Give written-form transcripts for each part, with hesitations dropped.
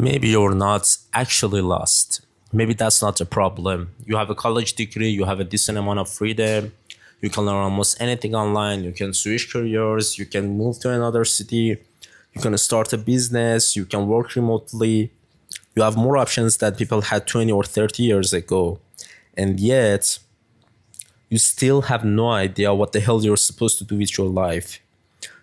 Maybe you're not actually lost. Maybe that's not the problem. You have a college degree, you have a decent amount of freedom, you can learn almost anything online, you can switch careers, you can move to another city, you can start a business, you can work remotely. You have more options that people had 20 or 30 years ago. And yet, you still have no idea what the hell you're supposed to do with your life.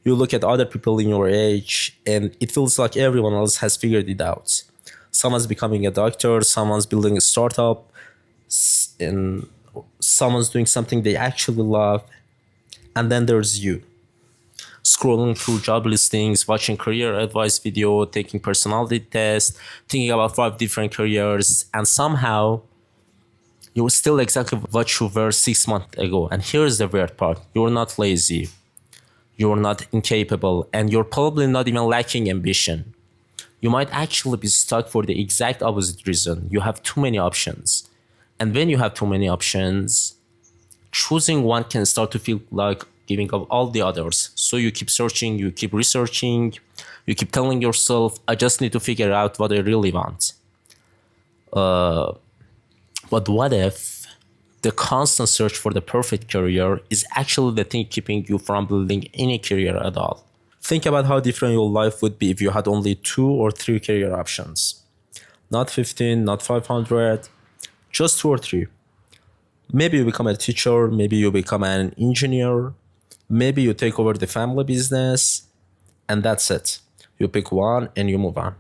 You look at other people in your age and it feels like everyone else has figured it out. Someone's becoming a doctor, someone's building a startup, and someone's doing something they actually love. And then there's you, scrolling through job listings, watching career advice video, taking personality tests, thinking about 5 different careers, and somehow you're still exactly what you were 6 months ago. And here's the weird part. You're not lazy. You're not incapable, and you're probably not even lacking ambition. You might actually be stuck for the exact opposite reason. You have too many options. And when you have too many options, choosing one can start to feel like giving up all the others. So you keep searching, you keep researching, you keep telling yourself, I just need to figure out what I really want. But what if the constant search for the perfect career is actually the thing keeping you from building any career at all? Think about how different your life would be if you had only 2 or 3 career options. Not 15, not 500, just 2 or 3. Maybe you become a teacher, maybe you become an engineer, maybe you take over the family business, and that's it. You pick one and you move on.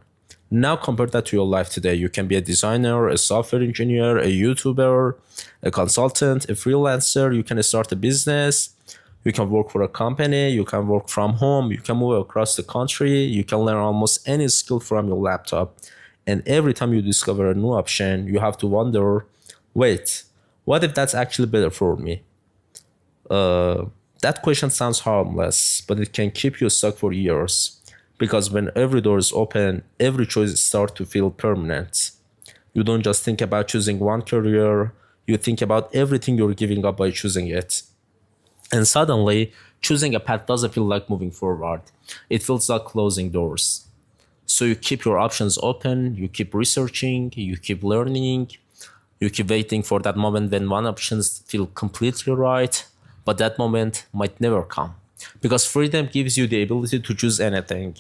Now compare that to your life today. You can be a designer, a software engineer, a YouTuber, a consultant, a freelancer. You can start a business. You can work for a company. You can work from home. You can move across the country. You can learn almost any skill from your laptop. And every time you discover a new option, you have to wonder, wait, what if that's actually better for me? That question sounds harmless, but it can keep you stuck for years. Because when every door is open, every choice starts to feel permanent. You don't just think about choosing one career, you think about everything you're giving up by choosing it. And suddenly, choosing a path doesn't feel like moving forward. It feels like closing doors. So you keep your options open, you keep researching, you keep learning, you keep waiting for that moment when one options feel completely right, but that moment might never come. Because freedom gives you the ability to choose anything,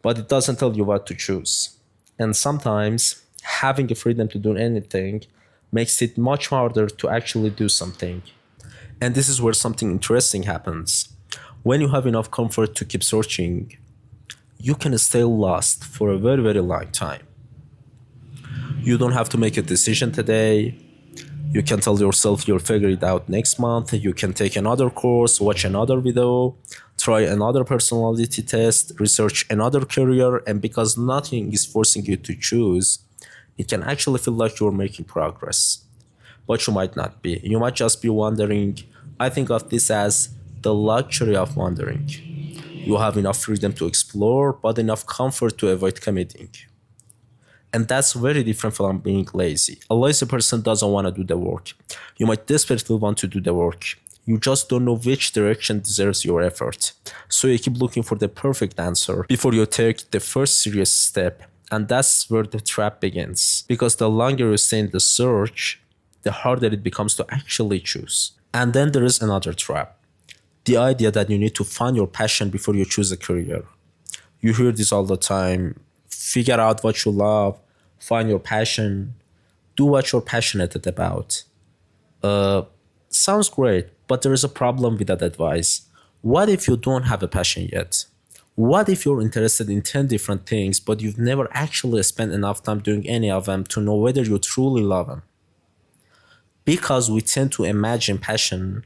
but it doesn't tell you what to choose. And sometimes having the freedom to do anything makes it much harder to actually do something. And this is where something interesting happens. When you have enough comfort to keep searching, you can stay lost for a very, very long time. You don't have to make a decision today. You can tell yourself you'll figure it out next month. You can take another course, watch another video, try another personality test, research another career, and because nothing is forcing you to choose, it can actually feel like you're making progress. But you might not be. You might just be wondering. I think of this as the luxury of wondering. You have enough freedom to explore, but enough comfort to avoid committing. And that's very different from being lazy. A lazy person doesn't want to do the work. You might desperately want to do the work. You just don't know which direction deserves your effort. So you keep looking for the perfect answer before you take the first serious step. And that's where the trap begins. Because the longer you stay in the search, the harder it becomes to actually choose. And then there is another trap. The idea that you need to find your passion before you choose a career. You hear this all the time. Figure out what you love, find your passion, do what you're passionate about. Sounds great, but there is a problem with that advice. What if you don't have a passion yet? What if you're interested in 10 different things, but you've never actually spent enough time doing any of them to know whether you truly love them? Because we tend to imagine passion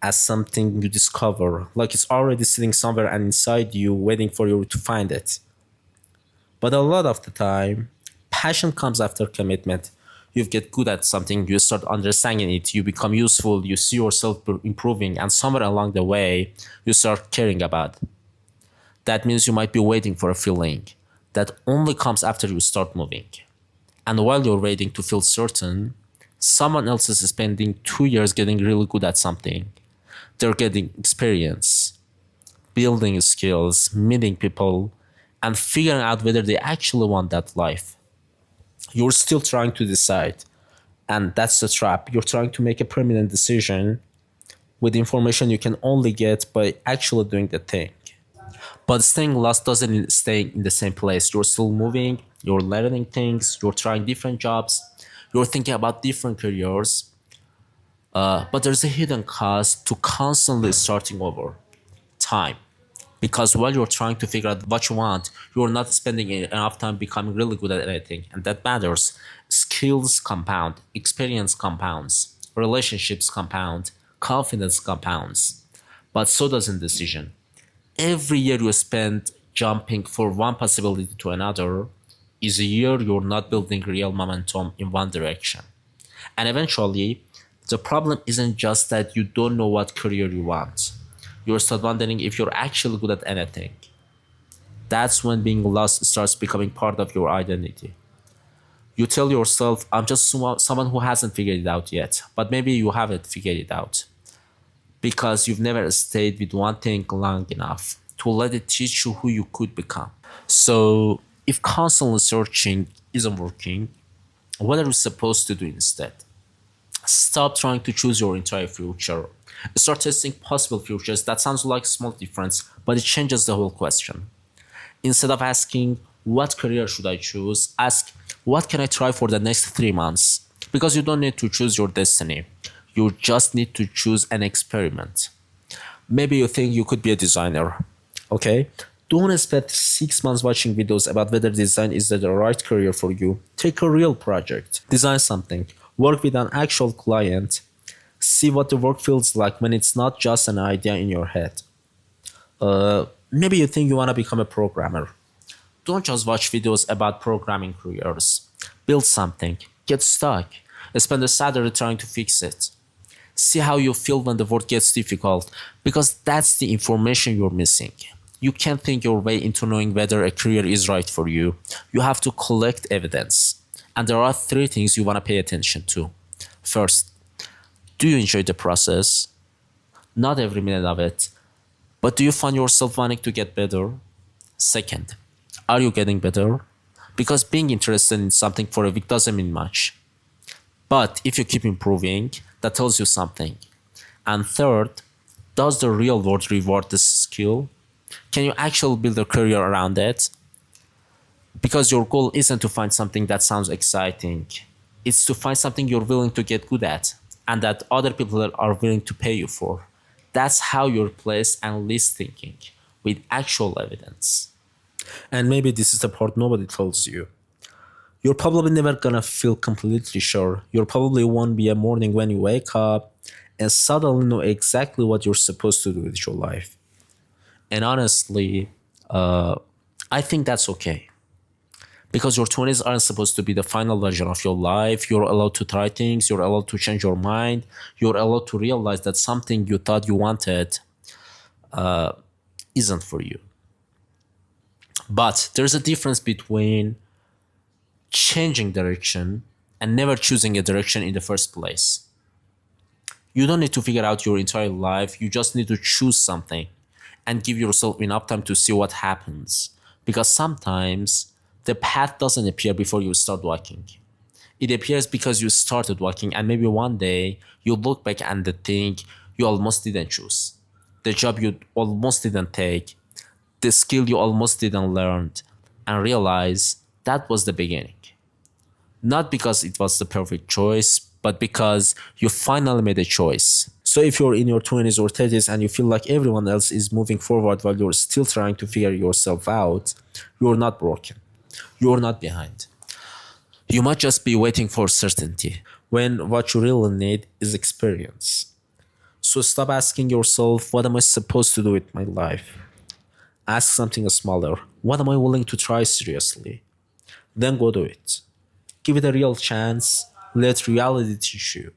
as something you discover, like it's already sitting somewhere and inside you, waiting for you to find it. But a lot of the time, passion comes after commitment. You get good at something, you start understanding it, you become useful, you see yourself improving, and somewhere along the way, you start caring about it. That means you might be waiting for a feeling that only comes after you start moving. And while you're waiting to feel certain, someone else is spending 2 years getting really good at something. They're getting experience, building skills, meeting people, and figuring out whether they actually want that life. You're still trying to decide. And that's the trap. You're trying to make a permanent decision with information you can only get by actually doing the thing. But staying lost doesn't mean staying in the same place. You're still moving, you're learning things, you're trying different jobs, you're thinking about different careers. But there's a hidden cost to constantly starting over: time. Because while you're trying to figure out what you want, you're not spending enough time becoming really good at anything. And that matters. Skills compound, experience compounds, relationships compound, confidence compounds. But so does indecision. Every year you spend jumping from one possibility to another is a year you're not building real momentum in one direction. And eventually, the problem isn't just that you don't know what career you want. You start wondering if you're actually good at anything. That's when being lost starts becoming part of your identity. You tell yourself, I'm just someone who hasn't figured it out yet, but maybe you haven't figured it out because you've never stayed with one thing long enough to let it teach you who you could become. So, if constantly searching isn't working, what are you supposed to do instead? Stop trying to choose your entire future. Start testing possible futures. That sounds like a small difference, but it changes the whole question. Instead of asking, what career should I choose? Ask, what can I try for the next 3 months? Because you don't need to choose your destiny. You just need to choose an experiment. Maybe you think you could be a designer. Okay? Don't spend 6 months watching videos about whether design is the right career for you. Take a real project. Design something. Work with an actual client. See what the work feels like when it's not just an idea in your head. Maybe you think you want to become a programmer. Don't just watch videos about programming careers. Build something. Get stuck. Spend a Saturday trying to fix it. See how you feel when the work gets difficult, because that's the information you're missing. You can't think your way into knowing whether a career is right for you. You have to collect evidence. And there are 3 things you want to pay attention to. First, do you enjoy the process? Not every minute of it. But do you find yourself wanting to get better? Second, are you getting better? Because being interested in something for a week doesn't mean much. But if you keep improving, that tells you something. And third, does the real world reward this skill? Can you actually build a career around it? Because your goal isn't to find something that sounds exciting. It's to find something you're willing to get good at and that other people are willing to pay you for. That's how you replace endless thinking with actual evidence. And maybe this is the part nobody tells you. You're probably never gonna feel completely sure. You'll probably won't be a morning when you wake up and suddenly know exactly what you're supposed to do with your life. And honestly, I think that's okay. Because your 20s aren't supposed to be the final version of your life. You're allowed to try things, you're allowed to change your mind, you're allowed to realize that something you thought you wanted isn't for you. But there's a difference between changing direction and never choosing a direction in the first place. You don't need to figure out your entire life, you just need to choose something and give yourself enough time to see what happens. Because sometimes the path doesn't appear before you start walking. It appears because you started walking, and maybe one day you look back and think you almost didn't choose, the job you almost didn't take, the skill you almost didn't learn, and realize that was the beginning. Not because it was the perfect choice, but because you finally made a choice. So if you're in your 20s or 30s and you feel like everyone else is moving forward while you're still trying to figure yourself out, you're not broken. You're not behind. You might just be waiting for certainty, when what you really need is experience. So stop asking yourself, what am I supposed to do with my life? Ask something smaller. What am I willing to try seriously? Then go do it. Give it a real chance. Let reality teach you.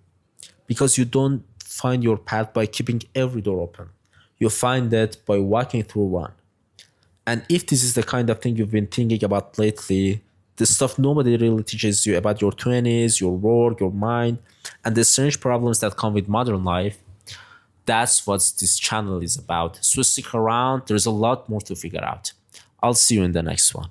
Because you don't find your path by keeping every door open. You find it by walking through one. And if this is the kind of thing you've been thinking about lately, the stuff nobody really teaches you about your 20s, your work, your mind, and the strange problems that come with modern life, that's what this channel is about. So stick around, there's a lot more to figure out. I'll see you in the next one.